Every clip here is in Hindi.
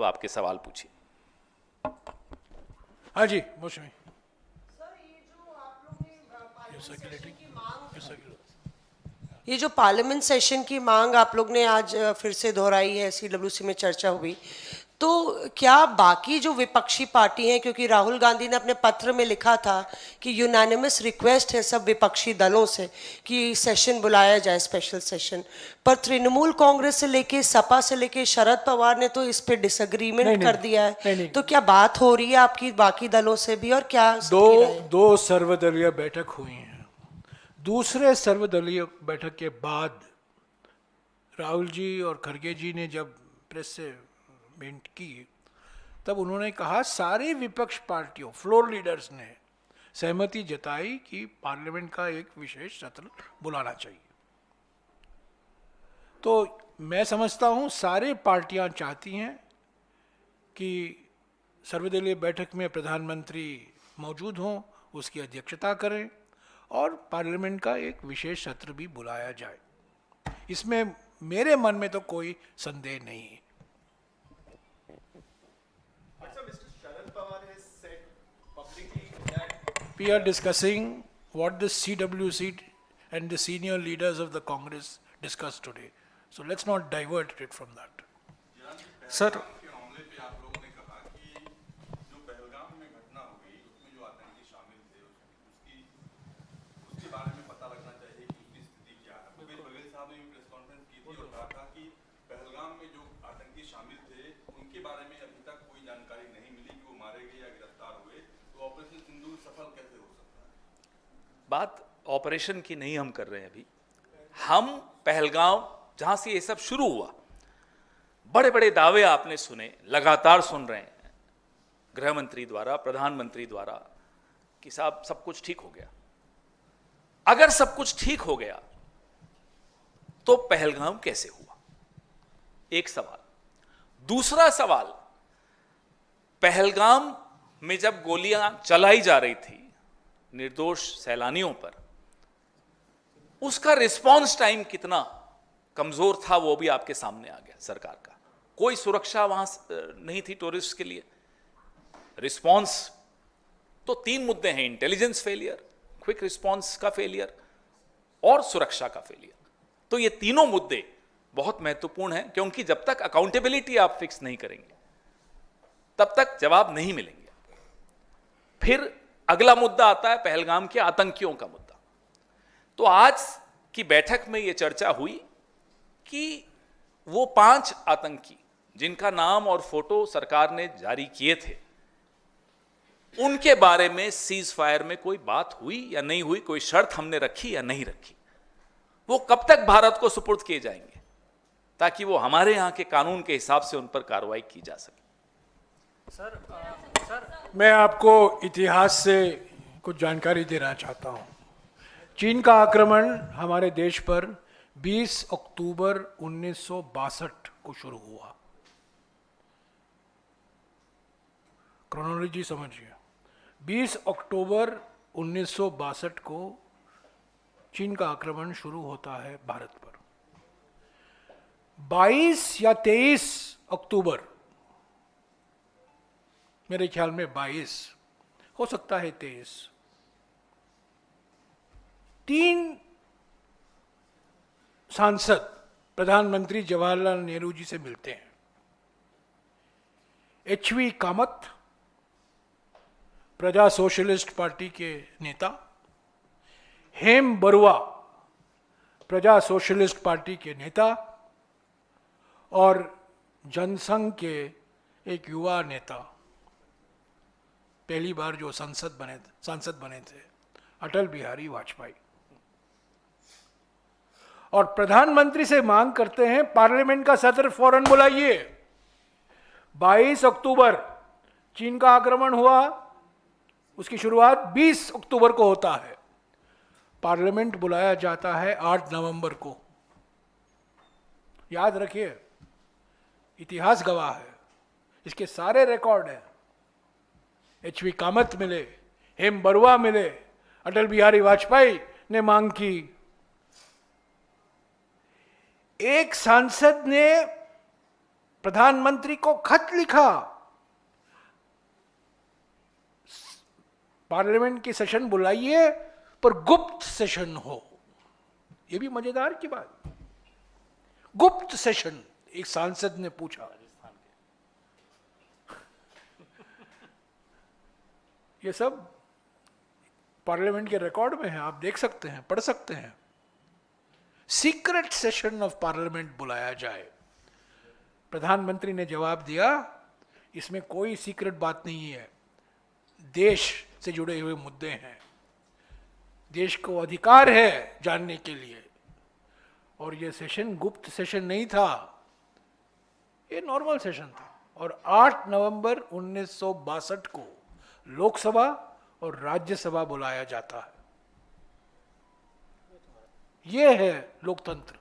आपके सवाल पूछिए। हाँ जी, मौसमी। ये जो पार्लियामेंट सेशन की मांग आप लोग ने आज फिर से दोहराई है, सीडब्ल्यूसी में चर्चा हुई, तो क्या बाकी जो विपक्षी पार्टी हैं, क्योंकि राहुल गांधी ने अपने पत्र में लिखा था कि यूनानिमस रिक्वेस्ट है सब विपक्षी दलों से कि सेशन बुलाया जाए, स्पेशल सेशन, पर तृणमूल कांग्रेस से लेके सपा से लेके शरद पवार ने तो इस पे डिसएग्रीमेंट कर दिया है। नहीं। तो क्या बात हो रही है आपकी बाकी दलों से भी, और क्या दो सर्वदलीय बैठक हुई हैं। दूसरे सर्वदलीय बैठक के बाद राहुल जी और खड़गे जी ने जब प्रेस से भेंट की, तब उन्होंने कहा सारे विपक्ष पार्टियों, फ्लोर लीडर्स ने सहमति जताई कि पार्लियामेंट का एक विशेष सत्र बुलाना चाहिए। तो मैं समझता हूं सारे पार्टियां चाहती हैं कि सर्वदलीय बैठक में प्रधानमंत्री मौजूद हों, उसकी अध्यक्षता करें और पार्लियामेंट का एक विशेष सत्र भी बुलाया जाए। इसमें मेरे मन में तो कोई संदेह नहीं है। We are discussing what the CWC and the senior leaders of the Congress discussed today. So let's not divert it from that. Sir, बात ऑपरेशन की नहीं हम कर रहे हैं अभी। हम पहलगाम जहां से ये सब शुरू हुआ, बड़े बड़े दावे आपने सुने, लगातार सुन रहे हैं गृह मंत्री द्वारा, प्रधानमंत्री द्वारा कि साहब सब कुछ ठीक हो गया। अगर सब कुछ ठीक हो गया तो पहलगाम कैसे हुआ, एक सवाल। दूसरा सवाल, पहलगाम में जब गोलियां चलाई जा रही थी निर्दोष सैलानियों पर, उसका रिस्पांस टाइम कितना कमजोर था वो भी आपके सामने आ गया। सरकार का कोई सुरक्षा वहां नहीं थी टूरिस्ट के लिए। रिस्पांस तो 3 मुद्दे हैं, इंटेलिजेंस फेलियर, क्विक रिस्पांस का फेलियर और सुरक्षा का फेलियर। तो ये तीनों मुद्दे बहुत महत्वपूर्ण हैं, क्योंकि जब तक अकाउंटेबिलिटी आप फिक्स नहीं करेंगे तब तक जवाब नहीं मिलेंगे। फिर अगला मुद्दा आता है पहलगाम के आतंकियों का मुद्दा। तो आज की बैठक में यह चर्चा हुई कि वो 5 आतंकी जिनका नाम और फोटो सरकार ने जारी किए थे, उनके बारे में सीज फायर में कोई बात हुई या नहीं हुई, कोई शर्त हमने रखी या नहीं रखी, वो कब तक भारत को सुपुर्द किए जाएंगे ताकि वो हमारे यहां के कानून के हिसाब से उन पर कार्रवाई की जा सके। सर, मैं आपको इतिहास से कुछ जानकारी देना चाहता हूं। चीन का आक्रमण हमारे देश पर 20 अक्टूबर 1962 को शुरू हुआ। क्रोनोलॉजी समझिए, 20 अक्टूबर 1962 को चीन का आक्रमण शुरू होता है भारत पर। 22 या 23 अक्टूबर, मेरे ख्याल में 22 हो सकता है, 23, 3 सांसद प्रधानमंत्री जवाहरलाल नेहरू जी से मिलते हैं। एचवी कामत, प्रजा सोशलिस्ट पार्टी के नेता, हेम बरुआ, प्रजा सोशलिस्ट पार्टी के नेता, और जनसंघ के एक युवा नेता, पहली बार जो सांसद बने थे, अटल बिहारी वाजपेयी। और प्रधानमंत्री से मांग करते हैं पार्लियामेंट का सत्र फौरन बुलाइए। 22 अक्टूबर चीन का आक्रमण हुआ, उसकी शुरुआत 20 अक्टूबर को होता है। पार्लियामेंट बुलाया जाता है 8 नवंबर को। याद रखिए, इतिहास गवाह है, इसके सारे रिकॉर्ड हैं। एचवी कामत मिले, हेम बरुआ मिले, अटल बिहारी वाजपेयी ने मांग की। एक सांसद ने प्रधानमंत्री को खत लिखा, पार्लियामेंट की सेशन बुलाइए पर गुप्त सेशन हो। यह भी मजेदार की बात, गुप्त सेशन, एक सांसद ने पूछा। ये सब पार्लियामेंट के रिकॉर्ड में है, आप देख सकते हैं, पढ़ सकते हैं। सीक्रेट सेशन ऑफ पार्लियामेंट बुलाया जाए। प्रधानमंत्री ने जवाब दिया, इसमें कोई सीक्रेट बात नहीं है, देश से जुड़े हुए मुद्दे हैं, देश को अधिकार है जानने के लिए, और यह सेशन गुप्त सेशन नहीं था, ये नॉर्मल सेशन था। और 8 नवंबर 1962 को लोकसभा और राज्यसभा बुलाया जाता है। यह है लोकतंत्र,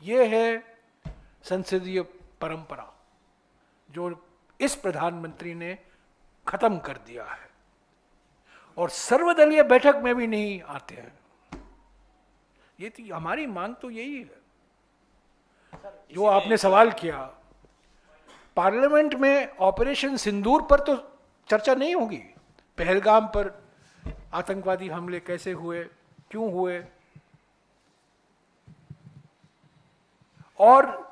यह है संसदीय परंपरा जो इस प्रधानमंत्री ने खत्म कर दिया है। और सर्वदलीय बैठक में भी नहीं आते हैं। ये थी हमारी मांग, तो यही है जो आपने सवाल किया। पार्लियामेंट में ऑपरेशन सिंदूर पर तो चर्चा नहीं होगी, पहलगाम पर आतंकवादी हमले कैसे हुए, क्यों हुए, और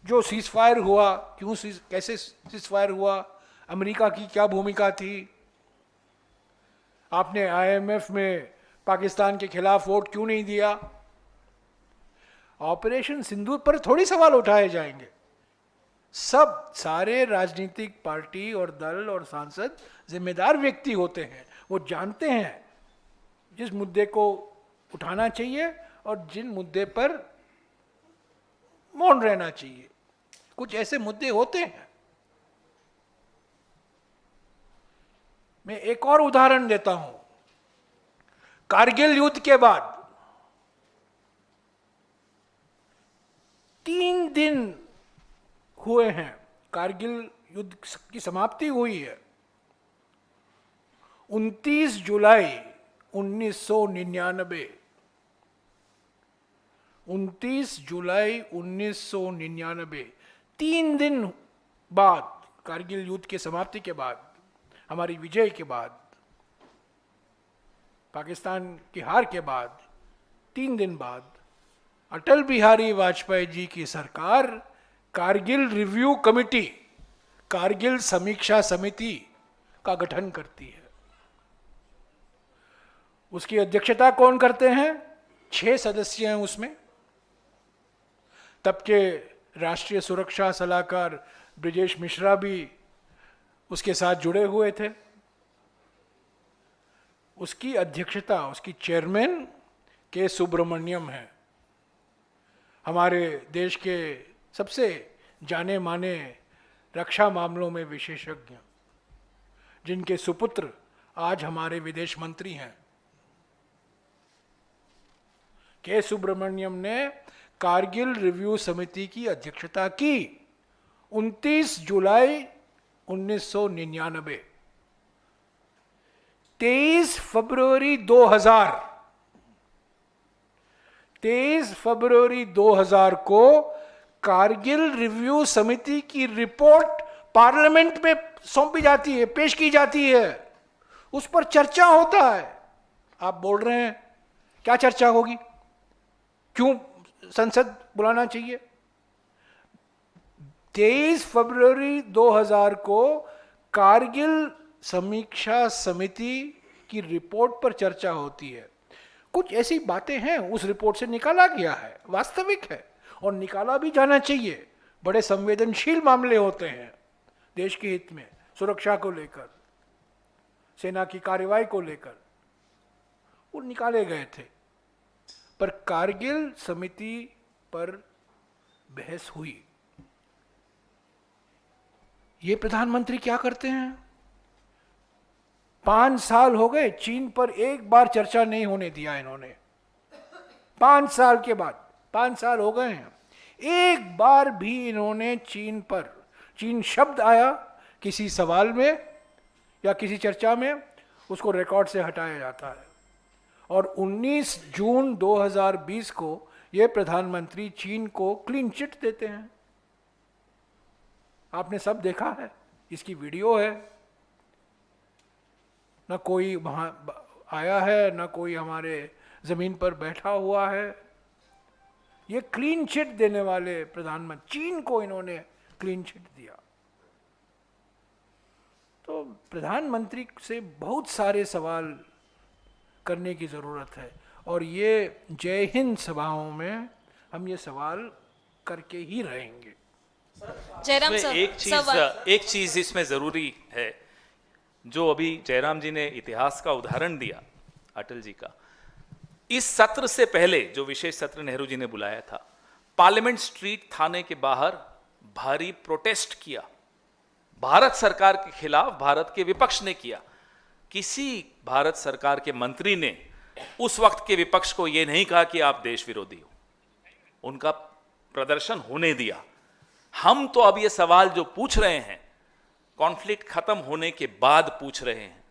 जो सीजफायर हुआ, क्यों कैसे सीजफायर हुआ, अमेरिका की क्या भूमिका थी, आपने आईएमएफ में पाकिस्तान के खिलाफ वोट क्यों नहीं दिया। ऑपरेशन सिंदूर पर थोड़ी सवाल उठाए जाएंगे। सब सारे राजनीतिक पार्टी और दल और सांसद जिम्मेदार व्यक्ति होते हैं, वो जानते हैं जिस मुद्दे को उठाना चाहिए और जिन मुद्दे पर मौन रहना चाहिए। कुछ ऐसे मुद्दे होते हैं। मैं एक और उदाहरण देता हूं। कारगिल युद्ध के बाद 3 दिन हुए हैं, कारगिल युद्ध की समाप्ति हुई है 29 जुलाई 1999। 29 जुलाई 1999, 3 दिन बाद, कारगिल युद्ध की समाप्ति के बाद, हमारी विजय के बाद, पाकिस्तान की हार के बाद 3 दिन बाद अटल बिहारी वाजपेयी जी की सरकार कारगिल रिव्यू कमेटी, कारगिल समीक्षा समिति का गठन करती है। उसकी अध्यक्षता कौन करते हैं? 6 सदस्य हैं उसमें। तब के राष्ट्रीय सुरक्षा सलाहकार ब्रिजेश मिश्रा भी उसके साथ जुड़े हुए थे। उसकी अध्यक्षता, उसकी चेयरमैन के सुब्रमण्यम है, हमारे देश के सबसे जाने माने रक्षा मामलों में विशेषज्ञ, जिनके सुपुत्र आज हमारे विदेश मंत्री हैं। के सुब्रमण्यम ने कारगिल रिव्यू समिति की अध्यक्षता की 29 जुलाई 1999। 23 फरवरी 2000 को कारगिल रिव्यू समिति की रिपोर्ट पार्लियामेंट में सौंपी जाती है, पेश की जाती है, उस पर चर्चा होता है। आप बोल रहे हैं क्या चर्चा होगी, क्यों संसद बुलाना चाहिए? 23 फरवरी 2000 को कारगिल समीक्षा समिति की रिपोर्ट पर चर्चा होती है। कुछ ऐसी बातें हैं उस रिपोर्ट से निकाला गया है, वास्तविक है और निकाला भी जाना चाहिए। बड़े संवेदनशील मामले होते हैं देश के हित में, सुरक्षा को लेकर, सेना की कार्रवाई को लेकर, वो निकाले गए थे। पर कारगिल समिति पर बहस हुई। ये प्रधानमंत्री क्या करते हैं? 5 साल हो गए, चीन पर एक बार चर्चा नहीं होने दिया इन्होंने। 5 साल के बाद, 5 साल हो गए हैं, एक बार भी इन्होंने चीन पर, चीन शब्द आया किसी सवाल में या किसी चर्चा में, उसको रिकॉर्ड से हटाया जाता है। और 19 जून 2020 को ये प्रधानमंत्री चीन को क्लीन चिट देते हैं। आपने सब देखा है, इसकी वीडियो है। ना कोई वहाँ आया है, ना कोई हमारे ज़मीन पर बैठा हुआ है। ये क्लीन चिट देने वाले प्रधानमंत्री, चीन को इन्होंने क्लीन चिट दिया। तो प्रधानमंत्री से बहुत सारे सवाल करने की ज़रूरत है, और ये जय हिंद सभाओं में हम ये सवाल करके ही रहेंगे। जयराम इसमें सर, एक चीज इसमें जरूरी है, जो अभी जयराम जी ने इतिहास का उदाहरण दिया अटल जी का। इस सत्र से पहले जो विशेष सत्र नेहरू जी ने बुलाया था, पार्लियामेंट स्ट्रीट थाने के बाहर भारी प्रोटेस्ट किया, भारत सरकार के खिलाफ भारत के विपक्ष ने किया। किसी भारत सरकार के मंत्री ने उस वक्त के विपक्ष को यह नहीं कहा कि आप देश विरोधी हो, उनका प्रदर्शन होने दिया। हम तो अब ये सवाल जो पूछ रहे हैं, कॉन्फ्लिक्ट खत्म होने के बाद पूछ रहे हैं।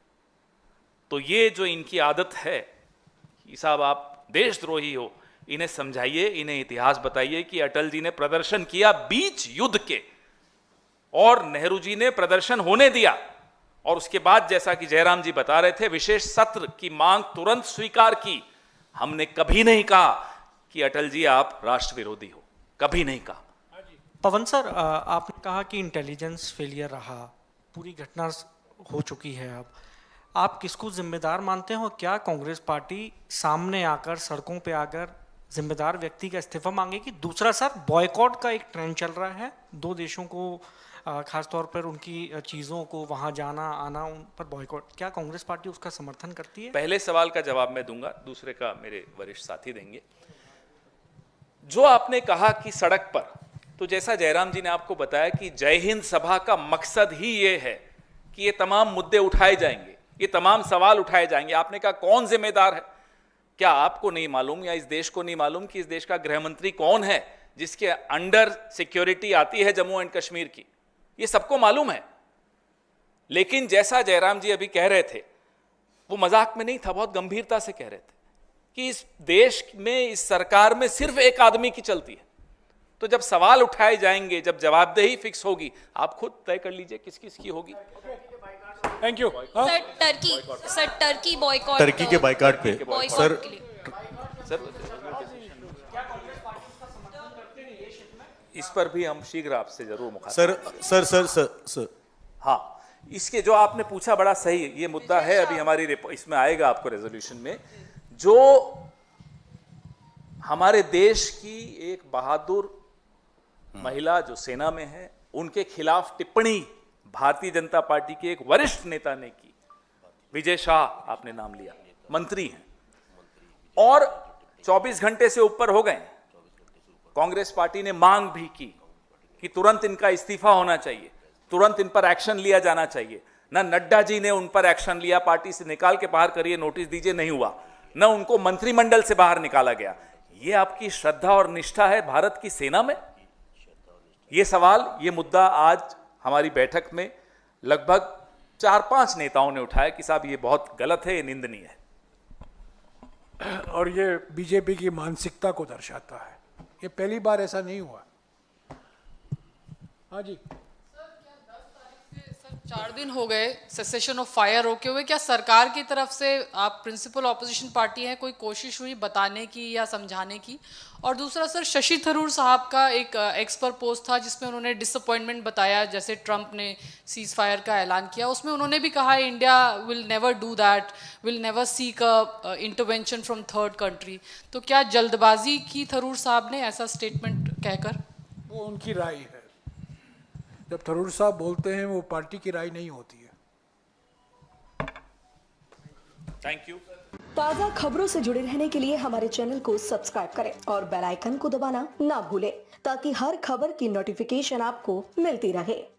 तो ये जो इनकी आदत है कि साहब आप देशद्रोही हो, इन्हें समझाइए, इन्हें इतिहास बताइए कि अटल जी ने प्रदर्शन किया बीच युद्ध के, और नेहरू जी ने प्रदर्शन होने दिया, और उसके बाद जैसा कि जयराम जी बता रहे थे, विशेष सत्र की मांग तुरंत स्वीकार की। हमने कभी नहीं कहा कि अटल जी आप राष्ट्र विरोधी हो, कभी नहीं कहा। पवन सर, आपने कहा कि इंटेलिजेंस फेलियर रहा, पूरी घटना हो चुकी है। अब आप किसको जिम्मेदार मानते हैं, और क्या कांग्रेस पार्टी सामने आकर, सड़कों पे आकर जिम्मेदार व्यक्ति का इस्तीफा मांगेगी? दूसरा सर, बॉयकॉट का एक ट्रेंड चल रहा है, दो देशों को खासतौर पर उनकी चीज़ों को वहाँ जाना आना, उन पर बॉयकॉट, क्या कांग्रेस पार्टी उसका समर्थन करती है? पहले सवाल का जवाब मैं दूंगा, दूसरे का मेरे वरिष्ठ साथी देंगे। जो आपने कहा कि सड़क पर, तो जैसा जयराम जी ने आपको बताया कि जय हिंद सभा का मकसद ही ये है कि ये तमाम मुद्दे उठाए जाएंगे, ये तमाम सवाल उठाए जाएंगे। आपने कहा कौन जिम्मेदार है? क्या आपको नहीं मालूम या इस देश को नहीं मालूम कि इस देश का गृह मंत्री कौन है, जिसके अंडर सिक्योरिटी आती है जम्मू एंड कश्मीर की? ये सबको मालूम है। लेकिन जैसा जयराम जी अभी कह रहे थे, वो मजाक में नहीं था, बहुत गंभीरता से कह रहे थे कि इस देश में, इस सरकार में सिर्फ एक आदमी की चलती है। तो जब सवाल उठाए जाएंगे, जब जवाबदेही फिक्स होगी, आप खुद तय कर लीजिए किस किस की होगी। Thank you. Sir Turkey boycott, Turkey के बाइकाट पे सर, इस पर भी हम शीघ्र आपसे जरूर मुखातिब। सर हाँ, इसके जो आपने पूछा बड़ा सही, ये मुद्दा है, अभी हमारी इसमें आएगा आपको रेजोल्यूशन में। जो हमारे देश की एक बहादुर महिला जो सेना में है, उनके खिलाफ टिप्पणी भारतीय जनता पार्टी के एक वरिष्ठ नेता ने की, विजय शाह आपने नाम लिया, मंत्री हैं, और 24 घंटे से ऊपर हो गए। कांग्रेस पार्टी ने मांग भी की कि तुरंत इनका इस्तीफा होना चाहिए, तुरंत इन पर एक्शन लिया जाना चाहिए। ना नड्डा जी ने उन पर एक्शन लिया, पार्टी से निकाल के बाहर करिए, नोटिस दीजिए, नहीं हुआ। ना उनको मंत्रिमंडल से बाहर निकाला गया। ये आपकी श्रद्धा और निष्ठा है भारत की सेना में? ये सवाल, ये मुद्दा आज हमारी बैठक में लगभग 4-5 नेताओं ने उठाया कि साहब ये बहुत गलत है, ये निंदनीय है। और ये बीजेपी की मानसिकता को दर्शाता है। ये पहली बार ऐसा नहीं हुआ। हाँ जी। 4 दिन हो गए सेसेशन ऑफ फायर रोके हुए, क्या सरकार की तरफ से, आप प्रिंसिपल ऑपोजिशन पार्टी हैं, कोई कोशिश हुई बताने की या समझाने की? और दूसरा सर, शशि थरूर साहब का एक एक्स पर पोस्ट था जिसमें उन्होंने डिसअपॉइंटमेंट बताया, जैसे ट्रंप ने सीज फायर का ऐलान किया, उसमें उन्होंने भी कहा India will never do that, will never seek a intervention from third country. तो क्या जल्दबाजी की थरूर साहब ने ऐसा स्टेटमेंट कहकर? वो उनकी राय है। जब थरूर साहब बोलते हैं, वो पार्टी की राय नहीं होती है। Thank you. ताज़ा खबरों से जुड़े रहने के लिए हमारे चैनल को सब्सक्राइब करें और बेल आइकन को दबाना ना भूलें, ताकि हर खबर की नोटिफिकेशन आपको मिलती रहे।